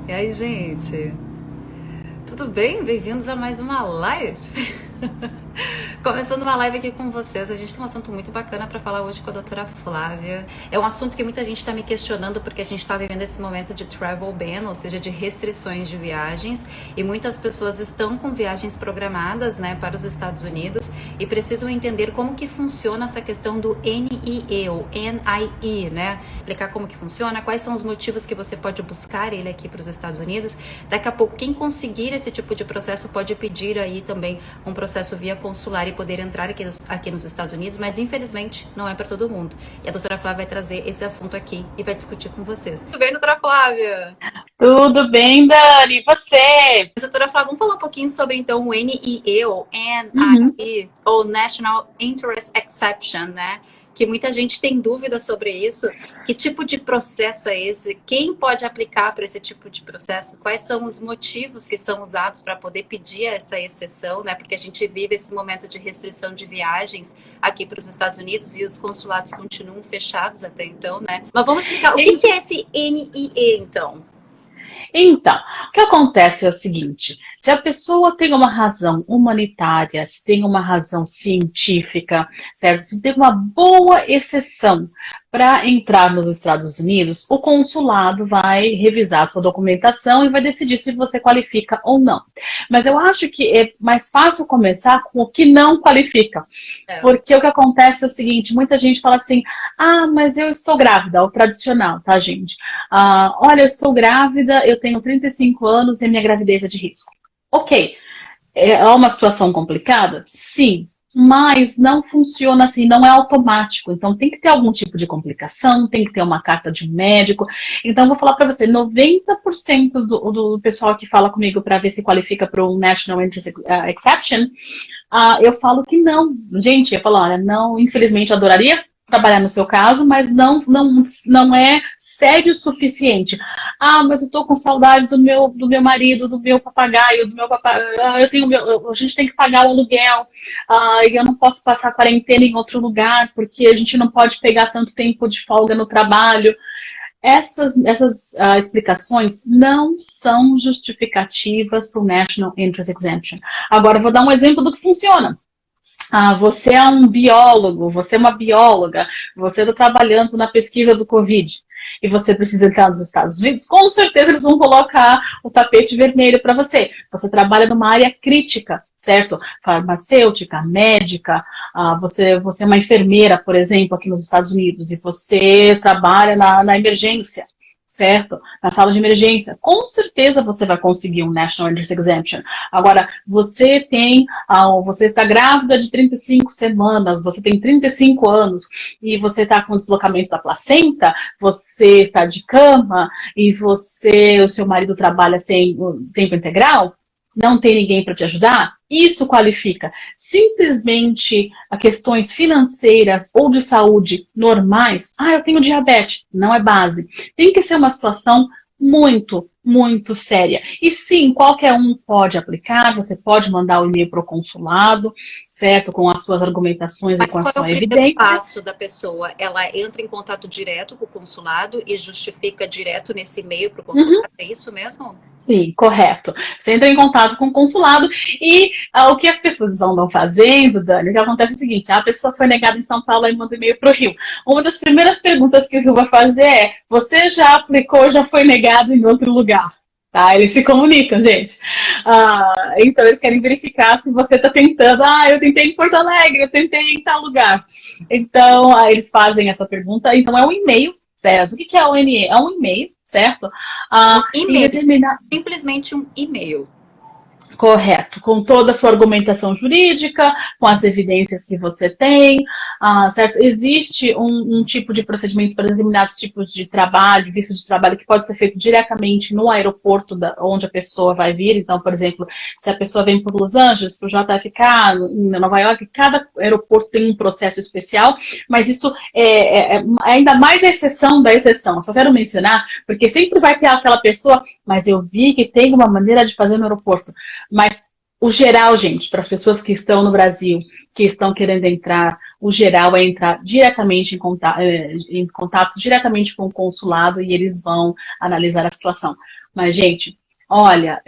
E aí, gente? Tudo bem? Bem-vindos a mais uma live. Começando uma live aqui com vocês, a gente tem um assunto muito bacana para falar hoje com a doutora Flávia. É um assunto que muita gente está me questionando porque a gente está vivendo esse momento de travel ban, ou seja, de restrições de viagens, e muitas pessoas estão com viagens programadas, né, para os Estados Unidos e precisam entender como que funciona essa questão do NIE ou NIE, né? Explicar como que funciona, quais são os motivos que você pode buscar ele aqui para os Estados Unidos. Daqui a pouco, quem conseguir esse tipo de processo pode pedir aí também um processo via consular e poder entrar aqui nos Estados Unidos, mas infelizmente não é para todo mundo. E a doutora Flávia vai trazer esse assunto aqui e vai discutir com vocês. Tudo bem, doutora Flávia? Tudo bem, Dani? E você? Doutora Flávia, vamos falar um pouquinho sobre então o NIE ou Uhum. NIE, ou National Interest Exception, né? Que muita gente tem dúvida sobre isso. Que tipo de processo é esse? Quem pode aplicar para esse tipo de processo? Quais são os motivos que são usados para poder pedir essa exceção, né? Porque a gente vive esse momento de restrição de viagens aqui para os Estados Unidos e os consulados continuam fechados até então, né? Mas vamos explicar o que é esse NIE, então? Então, o que acontece é o seguinte: se a pessoa tem uma razão humanitária, se tem uma razão científica, certo? Se tem uma boa exceção para entrar nos Estados Unidos, o consulado vai revisar a sua documentação e vai decidir se você qualifica ou não. Mas eu acho que é mais fácil começar com o que não qualifica. É. Porque o que acontece é o seguinte: muita gente fala assim, ah, mas eu estou grávida, o tradicional, tá, gente? Olha, eu estou grávida, eu tenho 35 anos e minha gravidez é de risco. Ok, é uma situação complicada? Sim, mas não funciona assim, não é automático. Então tem que ter algum tipo de complicação, tem que ter uma carta de um médico. Então eu vou falar para você, 90% do pessoal que fala comigo para ver se qualifica para um National Interest Exception, eu falo que não. Gente, eu falo, olha, não, infelizmente eu adoraria trabalhar no seu caso, mas não é sério o suficiente. Ah, mas eu tô com saudade do meu marido, do meu papagaio, do meu papagaio. A gente tem que pagar o aluguel. E eu não posso passar a quarentena em outro lugar, porque a gente não pode pegar tanto tempo de folga no trabalho. Essas explicações não são justificativas para o National Interest Exemption. Agora, eu vou dar um exemplo do que funciona. Você é um biólogo, você é uma bióloga, você está trabalhando na pesquisa do Covid e você precisa entrar nos Estados Unidos, com certeza eles vão colocar o tapete vermelho para você. Você trabalha numa área crítica, certo? Farmacêutica, médica, você é uma enfermeira, por exemplo, aqui nos Estados Unidos, e você trabalha na emergência. Certo? Na sala de emergência, com certeza você vai conseguir um National Interest Exemption. Agora, você está grávida de 35 semanas, você tem 35 anos e você está com deslocamento da placenta, você está de cama e o seu marido trabalha sem tempo integral, não tem ninguém para te ajudar, isso qualifica. Simplesmente a questões financeiras ou de saúde normais, eu tenho diabetes, não é base. Tem que ser uma situação muito, muito séria. E sim, qualquer um pode aplicar, você pode mandar o e-mail para o consulado, certo? Com as suas argumentações e Mas com a qual é o sua primeiro evidência. passo da pessoa? Ela entra em contato direto com o consulado e justifica direto nesse e-mail para o Uhum. consulado? É isso mesmo? Sim, correto. Você entra em contato com o consulado e o que as pessoas andam fazendo, Dani, o que acontece é o seguinte: a pessoa foi negada em São Paulo e manda e-mail para o Rio. Uma das primeiras perguntas que o Rio vai fazer é: você já aplicou, já foi negado em outro lugar? Tá? Eles se comunicam, gente. Então eles querem verificar se você está tentando. Eu tentei em Porto Alegre, eu tentei em tal lugar. Então, eles fazem essa pergunta. Então é um e-mail, certo? O que é o NE? É um e-mail, certo? Um Em e-mail. determinado. Simplesmente um e-mail. Correto, com toda a sua argumentação jurídica, com as evidências que você tem, certo? Existe um tipo de procedimento para determinados tipos de trabalho, visto de trabalho, que pode ser feito diretamente no aeroporto onde a pessoa vai vir. Então, por exemplo, se a pessoa vem para Los Angeles, para o JFK, em Nova York, cada aeroporto tem um processo especial, mas isso é ainda mais a exceção da exceção. Só quero mencionar, porque sempre vai ter aquela pessoa, mas eu vi que tem uma maneira de fazer no aeroporto. Mas o geral, gente, para as pessoas que estão no Brasil, que estão querendo entrar, o geral é entrar diretamente em contato diretamente com o consulado e eles vão analisar a situação. Mas, gente, olha,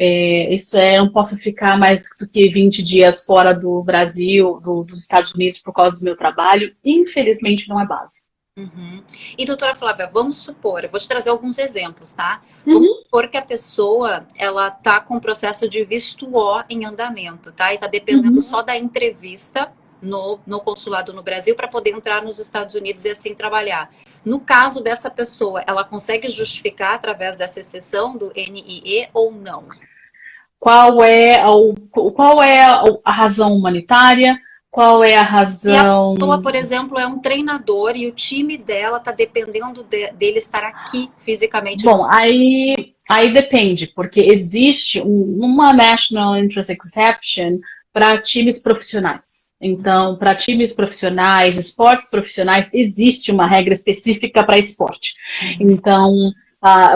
não posso ficar mais do que 20 dias fora do Brasil, dos Estados Unidos por causa do meu trabalho. Infelizmente, não é base. Uhum. E doutora Flávia, vamos supor, eu vou te trazer alguns exemplos, tá? Vamos Uhum, supor que a pessoa, ela tá com o processo de visto O em andamento, tá? E tá dependendo uhum. só da entrevista no consulado no Brasil para poder entrar nos Estados Unidos e assim trabalhar. No caso dessa pessoa, ela consegue justificar através dessa exceção do NIE ou não? Qual é a razão humanitária? Qual é a Se a razão. pessoa, por exemplo, é um treinador e o time dela está dependendo dele estar aqui fisicamente nos. Bom, aí depende, porque existe uma National Interest Exception para times profissionais. Então, para times profissionais, esportes profissionais, existe uma regra específica para esporte. Uhum. Então,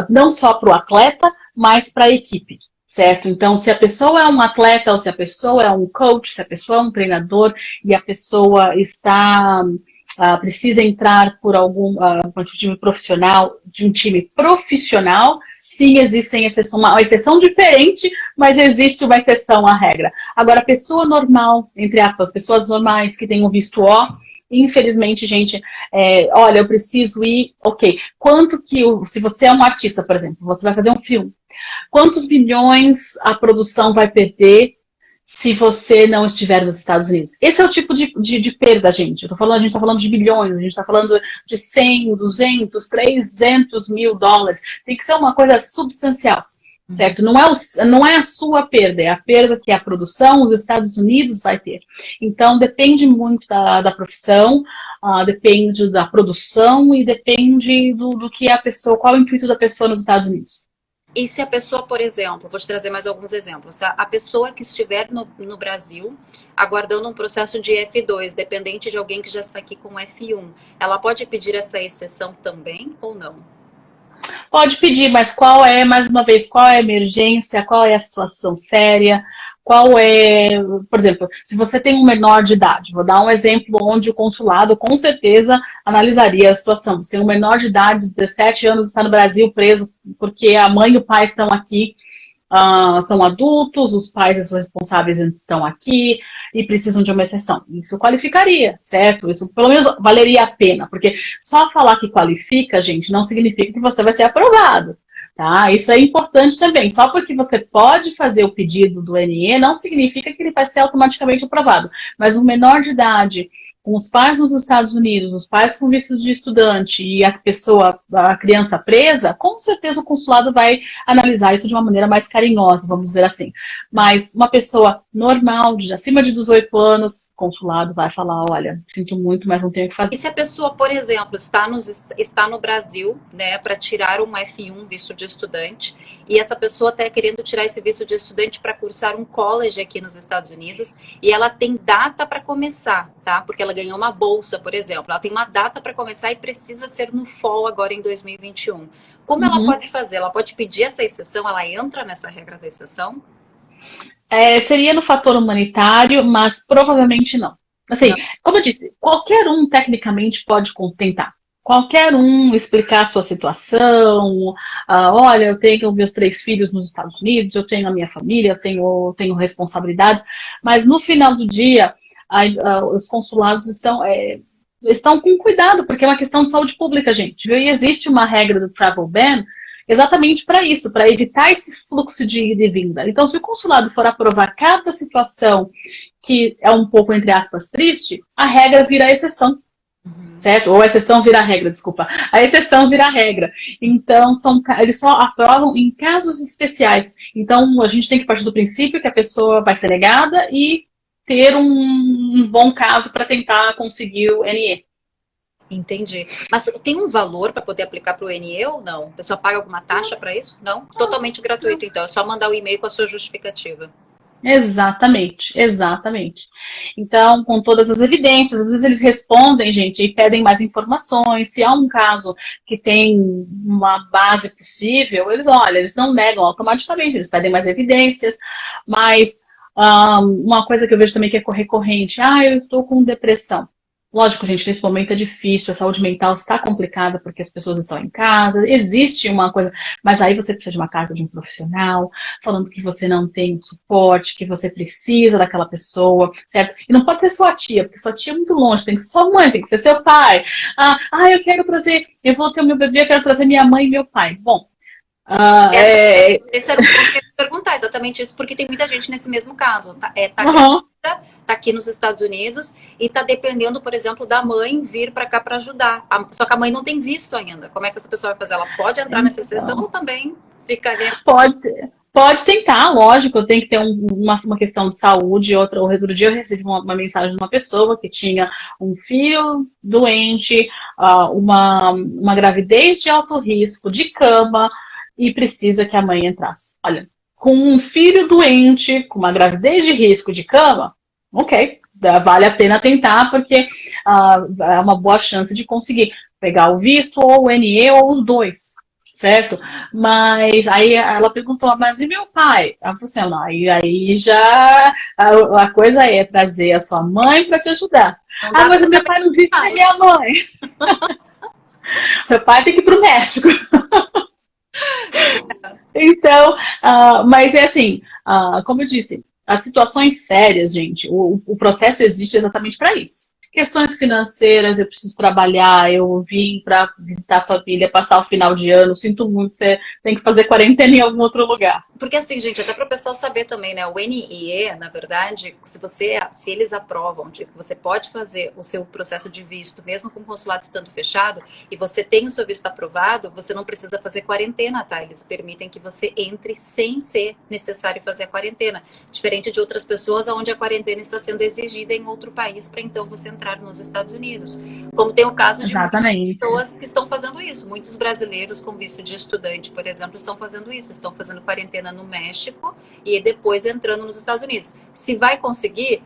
não só para o atleta, mas para a equipe, certo? Então, se a pessoa é um atleta, ou se a pessoa é um coach, se a pessoa é um treinador e a pessoa precisa entrar por algum motivo profissional de um time profissional, sim, existem exceções, uma exceção diferente, mas existe uma exceção à regra. Agora, pessoa normal, entre aspas, pessoas normais que têm um visto O, infelizmente, gente, olha, eu preciso ir, ok, se você é um artista, por exemplo, você vai fazer um filme, quantos bilhões a produção vai perder se você não estiver nos Estados Unidos? Esse é o tipo de perda, gente. A gente está falando de bilhões, a gente está falando de 100, 200, 300 mil dólares. Tem que ser uma coisa substancial, Uhum. certo? Não é a sua perda, é a perda que a produção, os Estados Unidos vai ter. Então, depende muito da profissão, depende da produção e depende do que a pessoa, qual é o intuito da pessoa nos Estados Unidos. E se a pessoa, por exemplo, vou te trazer mais alguns exemplos, tá? A pessoa que estiver no Brasil aguardando um processo de F2, dependente de alguém que já está aqui com F1, ela pode pedir essa exceção também ou não? Pode pedir, mas mais uma vez, qual é a emergência, qual é a situação séria, por exemplo, se você tem um menor de idade, vou dar um exemplo onde o consulado com certeza analisaria a situação. Você tem um menor de idade, 17 anos, está no Brasil preso porque a mãe e o pai estão aqui, são adultos, os pais e os responsáveis estão aqui e precisam de uma exceção. Isso qualificaria, certo? Isso pelo menos valeria a pena, porque só falar que qualifica, gente, não significa que você vai ser aprovado. Tá? Isso é importante também. Só porque você pode fazer o pedido do NE, não significa que ele vai ser automaticamente aprovado. Mas um menor de idade, com os pais nos Estados Unidos, os pais com visto de estudante e a criança presa, com certeza o consulado vai analisar isso de uma maneira mais carinhosa, vamos dizer assim. Mas uma pessoa normal, acima de 18 anos, o consulado vai falar, olha, sinto muito, mas não tenho o que E fazer. se a pessoa, por exemplo, está no Brasil, né, para tirar um F1, visto de estudante, e essa pessoa está querendo tirar esse visto de estudante para cursar um college aqui nos Estados Unidos, e ela tem data para começar, tá? Porque ela ganhou uma bolsa, por exemplo. Ela tem uma data para começar e precisa ser no fall agora em 2021. Como ela Uhum. pode fazer? Ela pode pedir essa exceção? Ela entra nessa regra da exceção? Seria no fator humanitário, mas provavelmente não. Assim, Não. como eu disse, qualquer um tecnicamente pode tentar. Qualquer um explicar a sua situação. Olha, eu tenho meus 3 filhos nos Estados Unidos, eu tenho a minha família, eu tenho responsabilidades, mas no final do dia, os consulados estão com cuidado, porque é uma questão de saúde pública, gente. Viu? E existe uma regra do travel ban exatamente para isso, para evitar esse fluxo de ida e vinda. Então, se o consulado for aprovar cada situação que é um pouco, entre aspas, triste, a regra vira a exceção, Uhum. certo? Ou a exceção vira a regra, desculpa. A exceção vira a regra. Então, eles só aprovam em casos especiais. Então, a gente tem que partir do princípio que a pessoa vai ser negada e ter um bom caso para tentar conseguir o NE. Entendi. Mas tem um valor para poder aplicar para o NE ou não? A pessoa paga alguma taxa para isso? Não? Totalmente gratuito, então. É só mandar o e-mail com a sua justificativa. Exatamente, exatamente. Então, com todas as evidências, às vezes eles respondem, gente, e pedem mais informações. Se há um caso que tem uma base possível, eles não negam automaticamente, eles pedem mais evidências. Mas uma coisa que eu vejo também que é recorrente, eu estou com depressão. Lógico, gente, nesse momento é difícil, a saúde mental está complicada porque as pessoas estão em casa, existe uma coisa, mas aí você precisa de uma carta de um profissional, falando que você não tem suporte, que você precisa daquela pessoa, certo? E não pode ser sua tia, porque sua tia é muito longe, tem que ser sua mãe, tem que ser seu pai. Eu quero trazer, eu vou ter o meu bebê, eu quero trazer minha mãe e meu pai. Bom, esse era o ponto que eu ia perguntar, exatamente isso, porque tem muita gente nesse mesmo caso. Tá uhum. aqui nos Estados Unidos e tá dependendo, por exemplo, da mãe vir para cá para ajudar. Só que a mãe não tem visto ainda. Como é que essa pessoa vai fazer? Ela pode entrar nessa exceção ou também ficaria... Pode tentar, lógico, tem que ter uma questão de saúde. Outro dia eu recebi uma mensagem de uma pessoa que tinha um filho doente, uma gravidez de alto risco, de cama, e precisa que a mãe entrasse. Olha, com um filho doente, com uma gravidez de risco de cama, ok, vale a pena tentar, porque é uma boa chance de conseguir pegar o visto, ou o NE, ou os dois. Certo? Mas aí ela perguntou, mas e meu pai? Ela falou assim, não, aí já a coisa é trazer a sua mãe para te ajudar. Mas o meu pai não vive sem minha mãe. Seu pai tem que ir pro México. Então, mas é assim, como eu disse, as situações sérias, gente, o processo existe exatamente para isso. Questões financeiras, eu preciso trabalhar, eu vim para visitar a família, passar o final de ano, sinto muito, você tem que fazer quarentena em algum outro lugar. Porque assim, gente, até para o pessoal saber também, né? O NIE, na verdade, se eles aprovam de que você pode fazer o seu processo de visto, mesmo com o consulado estando fechado, e você tem o seu visto aprovado, você não precisa fazer quarentena, tá? Eles permitem que você entre sem ser necessário fazer a quarentena. Diferente de outras pessoas, onde a quarentena está sendo exigida em outro país para então você entrar nos Estados Unidos. Como tem o caso de muitas pessoas que estão fazendo isso. Muitos brasileiros com visto de estudante, por exemplo, estão fazendo isso. Estão fazendo quarentena no México e depois entrando nos Estados Unidos. Se vai conseguir,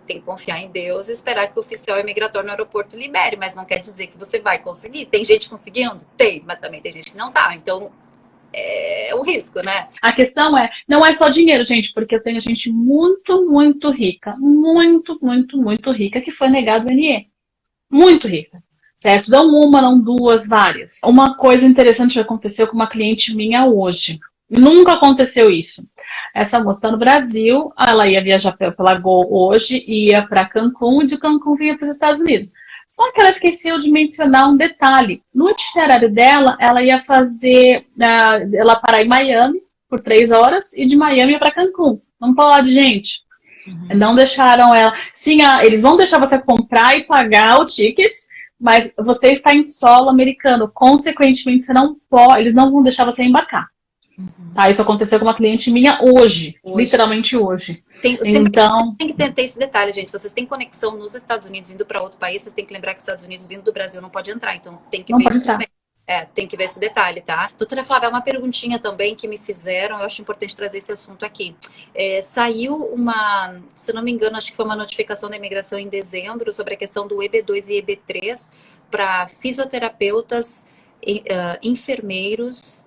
tem que confiar em Deus e esperar que o oficial imigratório no aeroporto libere, mas não quer dizer que você vai conseguir. Tem gente conseguindo? Tem, mas também tem gente que não tá. Então, é o risco, né? A questão não é só dinheiro, gente, porque eu tenho gente muito, muito rica, muito, muito, muito rica, que foi negado o NE. Muito rica, certo? Não uma, não duas, várias. Uma coisa interessante que aconteceu com uma cliente minha hoje. Nunca aconteceu isso. Essa moça está no Brasil, ela ia viajar pela Gol hoje, ia para Cancún, e de Cancún vinha para os Estados Unidos. Só que ela esqueceu de mencionar um detalhe. No itinerário dela, ela ia fazer, ela parar em Miami por 3 horas e de Miami para Cancún. Não pode, gente. Uhum. Não deixaram ela. Sim, eles vão deixar você comprar e pagar o ticket, mas você está em solo americano. Consequentemente, você não pode, eles não vão deixar você embarcar. Uhum. Tá, isso aconteceu com uma cliente minha hoje. Literalmente hoje. Então, tem que ter esse detalhe, gente. Se vocês têm conexão nos Estados Unidos indo para outro país, vocês têm que lembrar que os Estados Unidos vindo do Brasil não pode entrar. Então tem que ver também. Tem que ver esse detalhe, tá? Doutora Flávia, uma perguntinha também que me fizeram, eu acho importante trazer esse assunto aqui. Saiu uma, se não me engano, acho que foi uma notificação da imigração em dezembro sobre a questão do EB2 e EB3 para fisioterapeutas, enfermeiros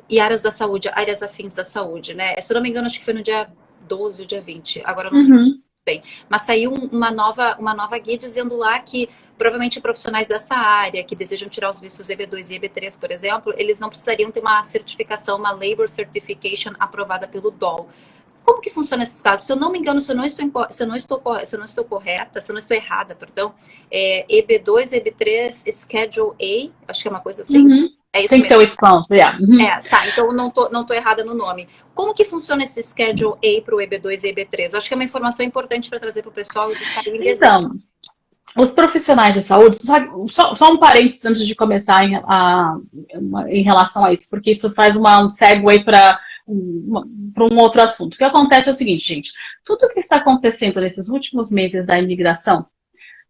e áreas da saúde, áreas afins da saúde, né? Se não me engano, acho que foi no dia 12 ou dia 20, agora não lembro bem. Mas saiu uma nova guia dizendo lá que provavelmente profissionais dessa área que desejam tirar os vistos EB2 e EB3, por exemplo, eles não precisariam ter uma certificação, uma Labor Certification aprovada pelo DOL. Como que funciona esses casos? Se eu não me engano, se eu não estou errada, perdão, EB2, EB3, Schedule A, acho que é uma coisa assim. Uhum. É isso tem que ter o response, tá, então não tô errada no nome. Como que funciona esse Schedule A para o EB2 e EB3? Eu acho que é uma informação importante para trazer para o pessoal, isso sabe em dezembro. Então, os profissionais de saúde, só um parênteses antes de começar em relação a isso, porque isso faz um segue para um outro assunto. O que acontece é o seguinte, gente, tudo que está acontecendo nesses últimos meses da imigração,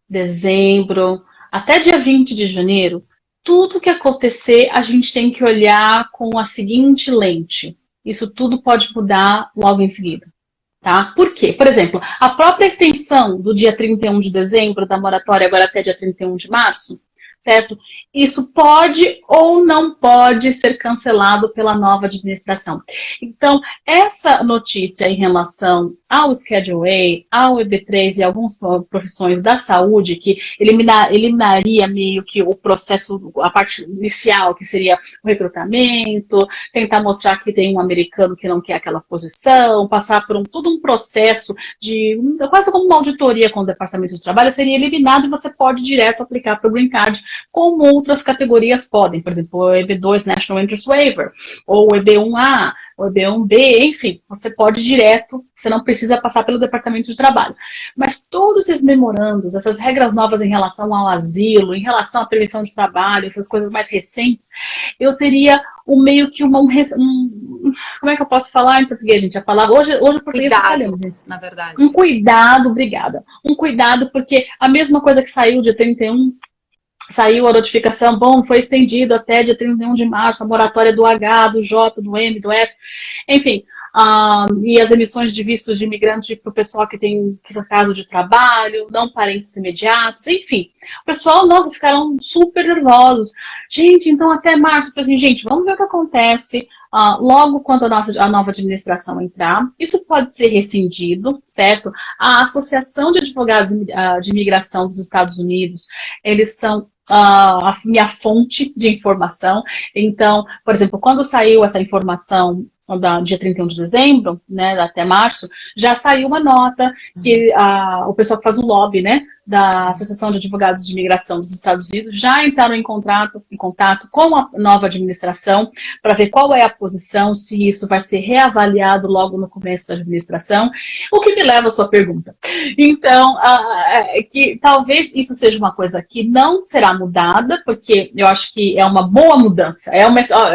dezembro, até dia 20 de janeiro, tudo que acontecer, a gente tem que olhar com a seguinte lente. Isso tudo pode mudar logo em seguida. Tá? Por quê? Por exemplo, a própria extensão do dia 31 de dezembro da moratória agora até dia 31 de março, certo? Isso pode ou não pode ser cancelado pela nova administração. Então, essa notícia em relação ao Schedule A, ao EB3 e algumas profissões da saúde, que eliminaria meio que o processo, a parte inicial, que seria o recrutamento, tentar mostrar que tem um americano que não quer aquela posição, passar por todo um processo de quase como uma auditoria com o Departamento de Trabalho, seria eliminado e você pode direto aplicar para o Green Card, como outras categorias podem, por exemplo, o EB2 National Interest Waiver, ou o EB1A, o EB1B, enfim, você pode direto, você não precisa passar pelo Departamento de Trabalho. Mas todos esses memorandos, essas regras novas em relação ao asilo, em relação à prevenção de trabalho, essas coisas mais recentes, eu teria meio que como é que eu posso falar em português, gente? A palavra, hoje o português está falhando. Na verdade. Um cuidado, obrigada. Um cuidado, porque a mesma coisa que saiu dia 31, saiu a notificação, bom, foi estendido até dia 31 de março, a moratória do H, do J, do M, do F, enfim, e as emissões de vistos de imigrante para o pessoal que tem caso de trabalho, não parentes imediatos, enfim. O pessoal, nossa, ficaram super nervosos. Gente, então até março, assim, gente, vamos ver o que acontece logo quando a nova administração entrar. Isso pode ser rescindido, certo? A Associação de Advogados de Imigração dos Estados Unidos, eles são a minha fonte de informação. Então, por exemplo, quando saiu essa informação dia 31 de dezembro, né, até março, já saiu uma nota que o pessoal que faz o lobby, né, da Associação de Advogados de Imigração dos Estados Unidos já entraram em contato com a nova administração para ver qual é a posição, se isso vai ser reavaliado logo no começo da administração, o que me leva à sua pergunta. Então, que talvez isso seja uma coisa que não será mudada, porque eu acho que é uma boa mudança. Eu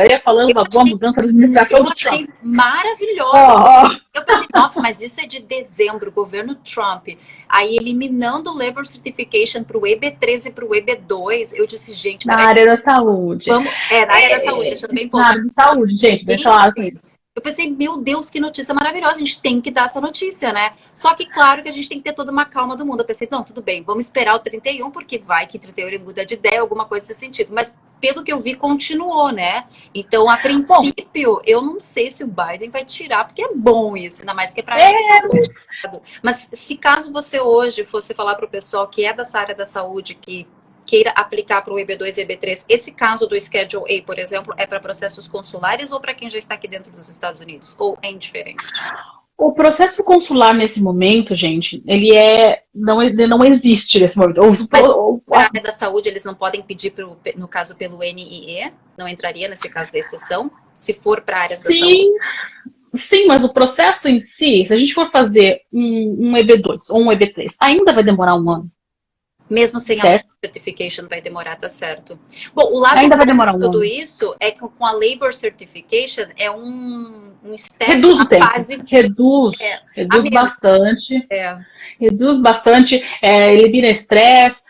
ia falando uma boa mudança da administração do Trump. Maravilhoso. Eu pensei, nossa, mas isso é de dezembro, governo Trump. Aí eliminando o Labor Certification para o EB13 e para o EB2, eu disse, gente... Na área da saúde. Na área da saúde, isso também na área da saúde, gente, bem claro com isso. Eu pensei, meu Deus, que notícia maravilhosa, a gente tem que dar essa notícia, né? Só que, claro, que a gente tem que ter toda uma calma do mundo. Eu pensei, não, tudo bem, vamos esperar o 31, porque vai que 31 ele muda de ideia, alguma coisa nesse sentido. Mas, pelo que eu vi, continuou, né? Então, a princípio, eu não sei se o Biden vai tirar, porque é bom isso, ainda mais que é pra Mas, se caso você hoje fosse falar para o pessoal que é dessa área da saúde, que queira aplicar para o EB2 e EB3, esse caso do Schedule A, por exemplo, é para processos consulares ou para quem já está aqui dentro dos Estados Unidos? Ou é indiferente? O processo consular nesse momento, gente, ele não existe nesse momento. Mas para a área da saúde, eles não podem pedir, no caso, pelo NIE? Não entraria nesse caso da exceção? Se for para a área da saúde? Sim, mas o processo em si, se a gente for fazer um EB2 ou um EB3, ainda vai demorar um ano. Mesmo sem a Certification vai demorar, tá certo. Bom, o lado ainda vai demorar de tudo isso é que com a Labor Certification é um step, reduz o tempo. Reduz bastante. Reduz bastante, elimina estresse,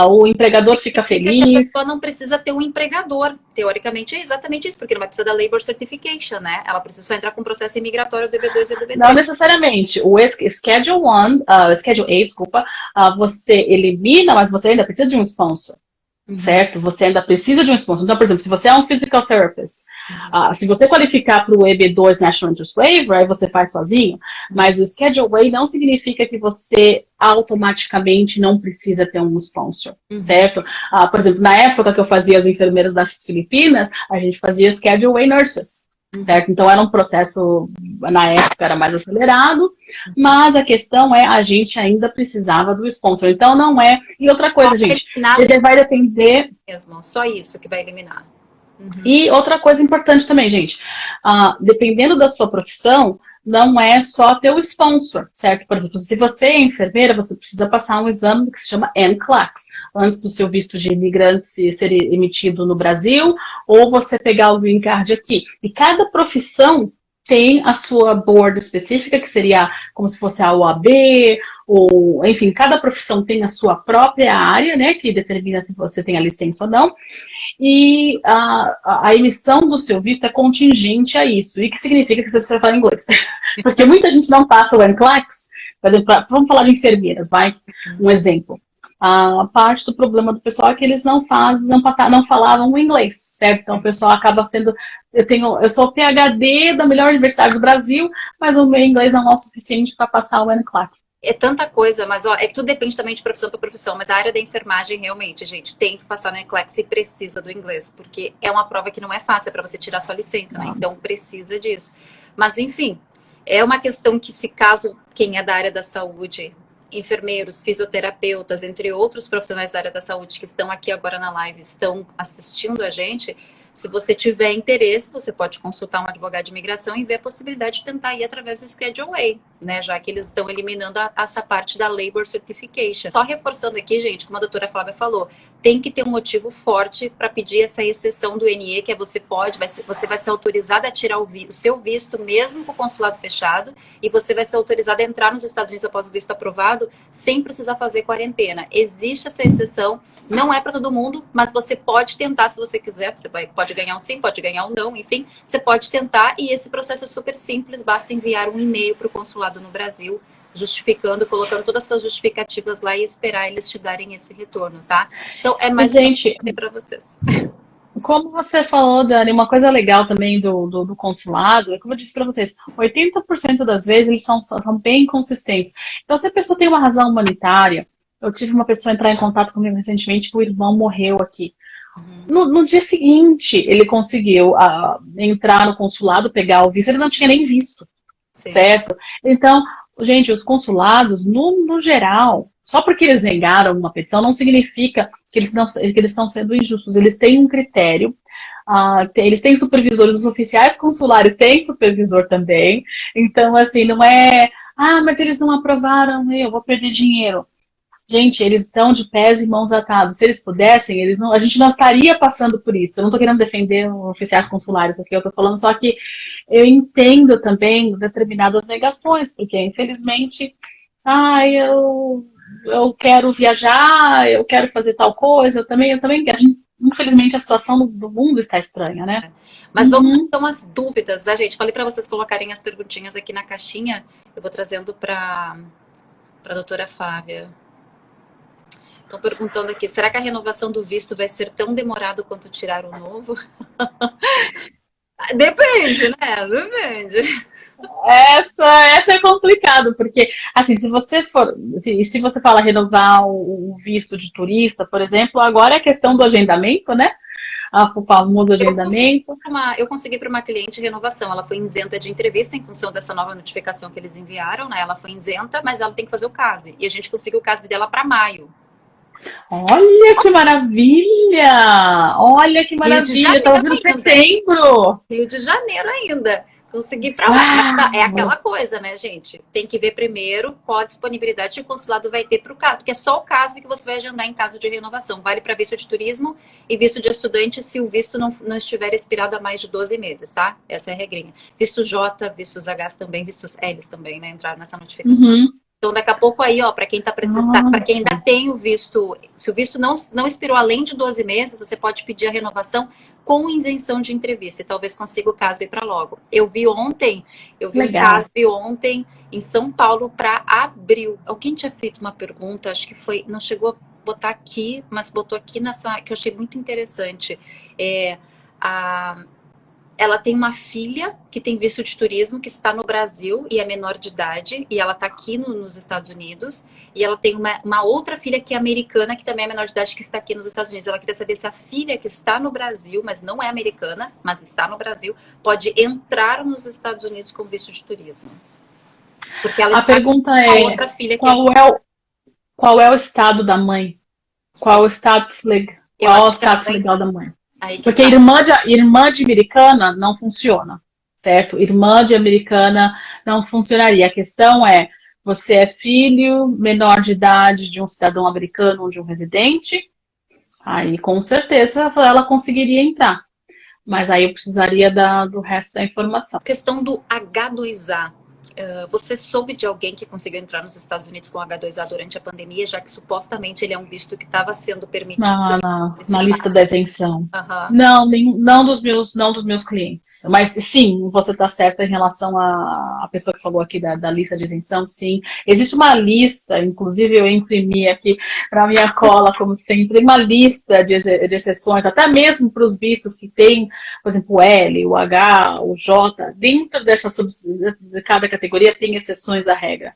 o empregador fica feliz. A pessoa não precisa ter um empregador. Teoricamente é exatamente isso, porque não vai precisar da Labor Certification, né? Ela precisa só entrar com o processo imigratório do EB2 e do EB3. Não necessariamente. O Schedule A, desculpa, você elimina, mas você ainda precisa de um sponsor. Certo? Você ainda precisa de um sponsor. Então, por exemplo, se você é um physical therapist, se você qualificar para o EB2 National Interest Waiver, aí você faz sozinho, mas o Schedule A não significa que você automaticamente não precisa ter um sponsor, certo? Por exemplo, na época que eu fazia as enfermeiras das Filipinas, a gente fazia Schedule A Nurses. Certo? Então era um processo, na época era mais acelerado, mas a questão é, a gente ainda precisava do sponsor, então não é, e outra coisa, gente, ele vai depender... Mesmo, só isso que vai eliminar. E outra coisa importante também, gente, dependendo da sua profissão, não é só ter o sponsor, certo? Por exemplo, se você é enfermeira, você precisa passar um exame que se chama NCLEX, antes do seu visto de imigrante ser emitido no Brasil, ou você pegar o Green Card aqui. E cada profissão tem a sua board específica, que seria como se fosse a OAB, ou, enfim, cada profissão tem a sua própria área, né, que determina se você tem a licença ou não. E a emissão do seu visto é contingente a isso. E que significa que você precisa falar inglês. Porque muita gente não passa o NCLEX. Por exemplo, vamos falar de enfermeiras, vai? Um exemplo. A parte do problema do pessoal é que eles não falavam o inglês, certo? Então o pessoal acaba sendo, eu sou PhD da melhor universidade do Brasil, mas o meu inglês não é o suficiente para passar o NCLEX. É tanta coisa, mas ó, é que tudo depende também de profissão para profissão, mas a área da enfermagem realmente, gente, tem que passar no NCLEX e precisa do inglês, porque é uma prova que não é fácil, é para você tirar sua licença, né? Então precisa disso. Mas enfim, é uma questão que se caso quem é da área da saúde, enfermeiros, fisioterapeutas, entre outros profissionais da área da saúde que estão aqui agora na live, estão assistindo a gente, se você tiver interesse, você pode consultar um advogado de imigração e ver a possibilidade de tentar ir através do Schedule A, né? Já que eles estão eliminando essa parte da Labor Certification. Só reforçando aqui, gente, como a doutora Flávia falou, tem que ter um motivo forte para pedir essa exceção do NE, que é você vai ser autorizada a tirar o seu visto mesmo com o consulado fechado, e você vai ser autorizada a entrar nos Estados Unidos após o visto aprovado, sem precisar fazer quarentena. Existe essa exceção, não é para todo mundo, mas você pode tentar se você quiser, pode ganhar um sim, pode ganhar um não, enfim, você pode tentar, e esse processo é super simples, basta enviar um e-mail para o consulado no Brasil, justificando, colocando todas as suas justificativas lá e esperar eles te darem esse retorno, tá? Então, é mais gente, para vocês. Como você falou, Dani, uma coisa legal também do consulado, é como eu disse para vocês, 80% das vezes eles são bem consistentes. Então, se a pessoa tem uma razão humanitária, eu tive uma pessoa entrar em contato comigo recentemente que o irmão morreu aqui. No dia seguinte, ele conseguiu entrar no consulado, pegar o visto, ele não tinha nem visto, Sim. Certo? Então, gente, os consulados, no geral, só porque eles negaram uma petição, não significa que eles estão sendo injustos. Eles têm um critério, eles têm supervisores, os oficiais consulares têm supervisor também. Então, assim, não é, mas eles não aprovaram, eu vou perder dinheiro. Gente, eles estão de pés e mãos atados. Se eles pudessem, a gente não estaria passando por isso. Eu não estou querendo defender os oficiais consulares aqui, eu estou falando só que eu entendo também determinadas negações, porque infelizmente, eu quero viajar, eu quero fazer tal coisa, eu também infelizmente a situação do mundo está estranha, né? Mas vamos então às dúvidas, né, gente? Falei para vocês colocarem as perguntinhas aqui na caixinha, eu vou trazendo para a doutora Flávia. Estão perguntando aqui, será que a renovação do visto vai ser tão demorado quanto tirar o novo? Depende, né? Depende. Essa é complicado, porque, assim, se você fala renovar o visto de turista, por exemplo, agora é questão do agendamento, né? O famoso agendamento. Eu consegui para uma cliente renovação. Ela foi isenta de entrevista em função dessa nova notificação que eles enviaram, né? Ela foi isenta, mas ela tem que fazer o CASE. E a gente conseguiu o CASE dela para maio. Olha que maravilha! Olha que maravilha! Tá ouvindo setembro! Rio de Janeiro ainda. Consegui para lá. É aquela coisa, né, gente? Tem que ver primeiro qual a disponibilidade que o consulado vai ter para o caso, porque é só o caso que você vai agendar em caso de renovação. Vale para visto de turismo e visto de estudante se o visto não estiver expirado há mais de 12 meses, tá? Essa é a regrinha. Visto J, vistos H também, vistos L também, né? Entraram nessa notificação. Então, daqui a pouco aí, ó, para quem tá precisando, para quem ainda tem o visto, se o visto não expirou além de 12 meses, você pode pedir a renovação com isenção de entrevista e talvez consiga o CASB para logo. Eu vi o CASB ontem em São Paulo para abril. Alguém tinha feito uma pergunta, acho que foi, não chegou a botar aqui, mas botou aqui nessa, que eu achei muito interessante. Ela tem uma filha que tem visto de turismo, que está no Brasil e é menor de idade, e ela está aqui nos Estados Unidos, e ela tem uma outra filha que é americana, que também é menor de idade, que está aqui nos Estados Unidos. Ela queria saber se a filha que está no Brasil, mas não é americana, mas está no Brasil, pode entrar nos Estados Unidos com visto de turismo. Porque ela está pergunta com a outra filha que qual é o estado da mãe? Qual é o status legal da mãe? Porque irmã de americana não funciona, certo? Irmã de americana não funcionaria. A questão é, você é filho menor de idade de um cidadão americano ou de um residente, aí com certeza ela conseguiria entrar. Mas aí eu precisaria do resto da informação. A questão do H2A. Você soube de alguém que conseguiu entrar nos Estados Unidos com H2A durante a pandemia, já que supostamente ele é um visto que estava sendo permitido Na lista da isenção. Aham. Não, não dos meus clientes. Mas sim, você está certa em relação à pessoa que falou aqui da lista de isenção, sim. Existe uma lista, inclusive eu imprimi aqui para minha cola, como sempre, uma lista de exceções, até mesmo para os vistos que tem, por exemplo, o L, o H, o J, dentro de cada categoria tem exceções à regra.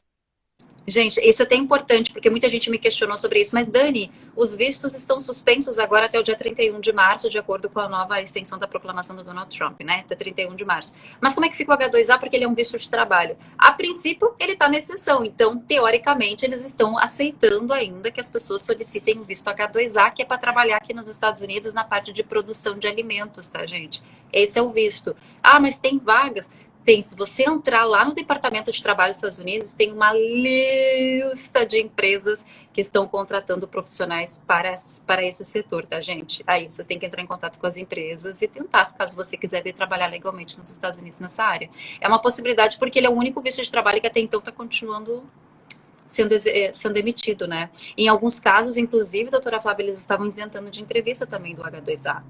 Gente, isso é até importante, porque muita gente me questionou sobre isso. Mas, Dani, os vistos estão suspensos agora até o dia 31 de março, de acordo com a nova extensão da proclamação do Donald Trump, né? Até 31 de março. Mas como é que fica o H2A? Porque ele é um visto de trabalho. A princípio, ele está na exceção. Então, teoricamente, eles estão aceitando ainda que as pessoas solicitem o visto H2A, que é para trabalhar aqui nos Estados Unidos na parte de produção de alimentos, tá, gente? Esse é o visto. Ah, mas tem vagas? Tem, se você entrar lá no Departamento de Trabalho dos Estados Unidos, tem uma lista de empresas que estão contratando profissionais para esse setor, tá, gente? Aí você tem que entrar em contato com as empresas e tentar, caso você quiser vir trabalhar legalmente nos Estados Unidos nessa área. É uma possibilidade porque ele é o único visto de trabalho que até então está continuando sendo emitido, né? Em alguns casos, inclusive, doutora Flávia, eles estavam isentando de entrevista também do H2A.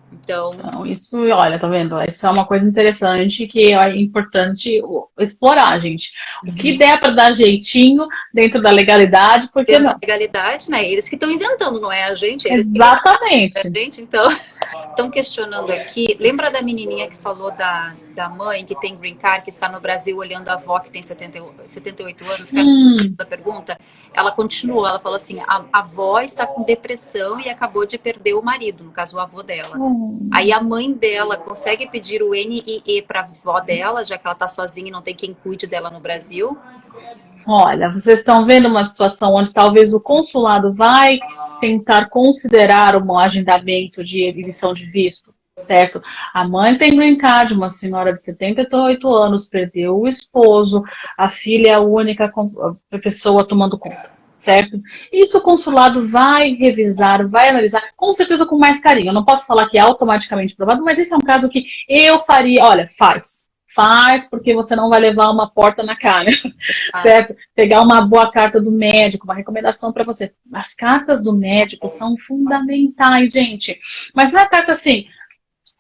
Então, isso, olha, tá vendo? Isso é uma coisa interessante que é importante explorar, gente. O que der para dar jeitinho dentro da legalidade, por que não? Legalidade, né? Eles que estão isentando, não é a gente. Exatamente. A gente, então. Estão questionando aqui. Lembra da menininha que falou da mãe que tem green card, que está no Brasil olhando a avó que tem 78 anos? Que da pergunta, ela continuou. Ela falou assim: a avó está com depressão e acabou de perder o marido, no caso o avô dela. Aí a mãe dela consegue pedir o NIE para a avó dela, já que ela está sozinha e não tem quem cuide dela no Brasil. Olha, vocês estão vendo uma situação onde talvez o consulado vai tentar considerar um agendamento de emissão de visto, certo? A mãe tem green card, uma senhora de 78 anos, perdeu o esposo, a filha é a única pessoa tomando conta, certo? Isso o consulado vai revisar, vai analisar, com certeza com mais carinho. Eu não posso falar que é automaticamente aprovado, mas esse é um caso que eu faria, olha, faz, porque você não vai levar uma porta na cara, certo? Pegar uma boa carta do médico, uma recomendação para você. As cartas do médico são fundamentais, gente. Mas não é carta assim,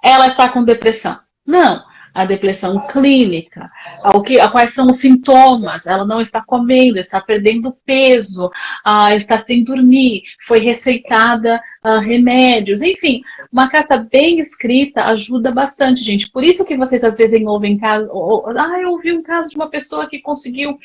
ela está com depressão. Não. A depressão clínica, quais são os sintomas, ela não está comendo, está perdendo peso, está sem dormir, foi receitada remédios, enfim, uma carta bem escrita ajuda bastante, gente. Por isso que vocês às vezes ouvem casos, eu ouvi um caso de uma pessoa que conseguiu,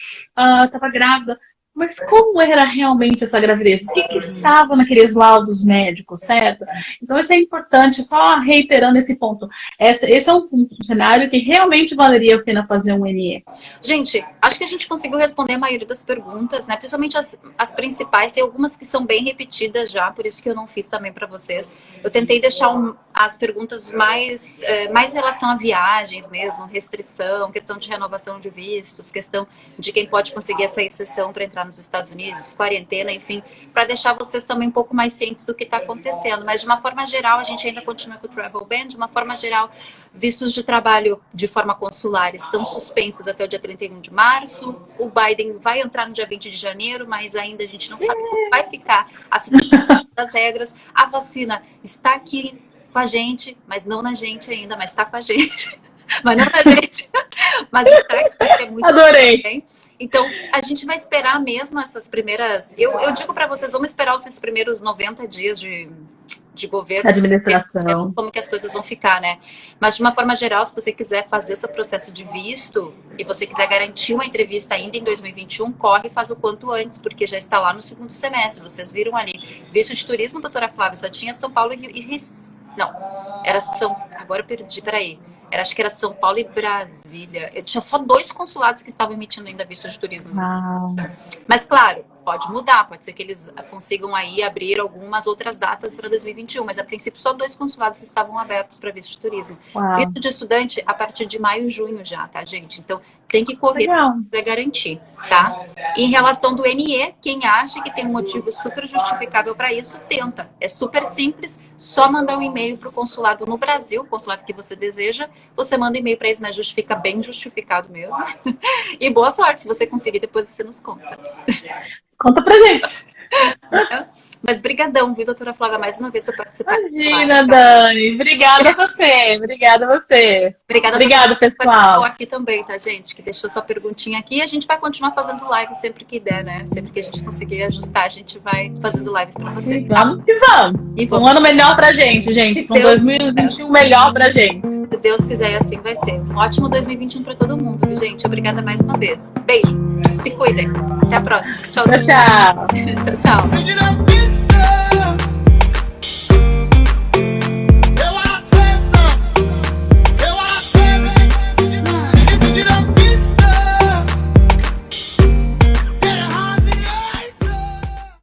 estava grávida. Mas como era realmente essa gravidez? O que estava naqueles laudos médicos, certo? Então, isso é importante, só reiterando esse ponto. Esse é um cenário que realmente valeria a pena fazer um NE. Gente, acho que a gente conseguiu responder a maioria das perguntas, né? Principalmente as principais. Tem algumas que são bem repetidas já, por isso que eu não fiz também para vocês. Eu tentei deixar as perguntas mais em relação a viagens mesmo, restrição, questão de renovação de vistos, questão de quem pode conseguir essa exceção para entrar nos Estados Unidos, quarentena, enfim, para deixar vocês também um pouco mais cientes do que está acontecendo. Mas de uma forma geral, a gente ainda continua com o travel ban. De uma forma geral, vistos de trabalho de forma consular estão suspensos até o dia 31 de março. O Biden vai entrar no dia 20 de janeiro, mas ainda a gente não sabe como vai ficar a situação das regras. A vacina está aqui com a gente, mas não na gente ainda, mas está com a gente. Mas não na gente, mas está aqui, que é muito Adorei. Bem. Então, a gente vai esperar mesmo essas primeiras... Eu digo para vocês, vamos esperar esses primeiros 90 dias de governo. Administração. Como que as coisas vão ficar, né? Mas, de uma forma geral, se você quiser fazer o seu processo de visto e você quiser garantir uma entrevista ainda em 2021, corre e faz o quanto antes, porque já está lá no segundo semestre. Vocês viram ali. Visto de turismo, doutora Flávia, só tinha São Paulo e... Não, era São... Agora eu perdi, peraí. Acho que era São Paulo e Brasília. Eu tinha só 2 consulados que estavam emitindo ainda visto de turismo. Ah. Mas, claro, Pode mudar, pode ser que eles consigam aí abrir algumas outras datas para 2021, mas a princípio só 2 consulados estavam abertos para visto de turismo. Uau. Visto de estudante a partir de maio, junho já, tá, gente? Então tem que correr Legal. se quiser garantir, tá? Em relação do NE, quem acha que tem um motivo super justificável para isso, tenta. É super simples, só mandar um e-mail para o consulado no Brasil, o consulado que você deseja, você manda e-mail para eles, mas justifica bem justificado mesmo. E boa sorte, se você conseguir, depois você nos conta. Conta pra gente. Mas brigadão, viu, doutora Flávia, mais uma vez por participar. Imagina, Dani. Obrigada a você. Obrigada a você. Obrigada, pessoal. Aqui também, tá, gente? Que deixou sua perguntinha aqui. A gente vai continuar fazendo live sempre que der, né? Sempre que a gente conseguir ajustar, a gente vai fazendo lives pra você. E vamos que vamos. E vamos. Um ano melhor pra gente, gente. Um 2021 melhor pra gente. Se Deus quiser, assim vai ser. Um ótimo 2021 pra todo mundo, viu, gente? Obrigada mais uma vez. Beijo. Se cuidem. Até a próxima. Tchau, Tchau, tchau. Tchau, tchau.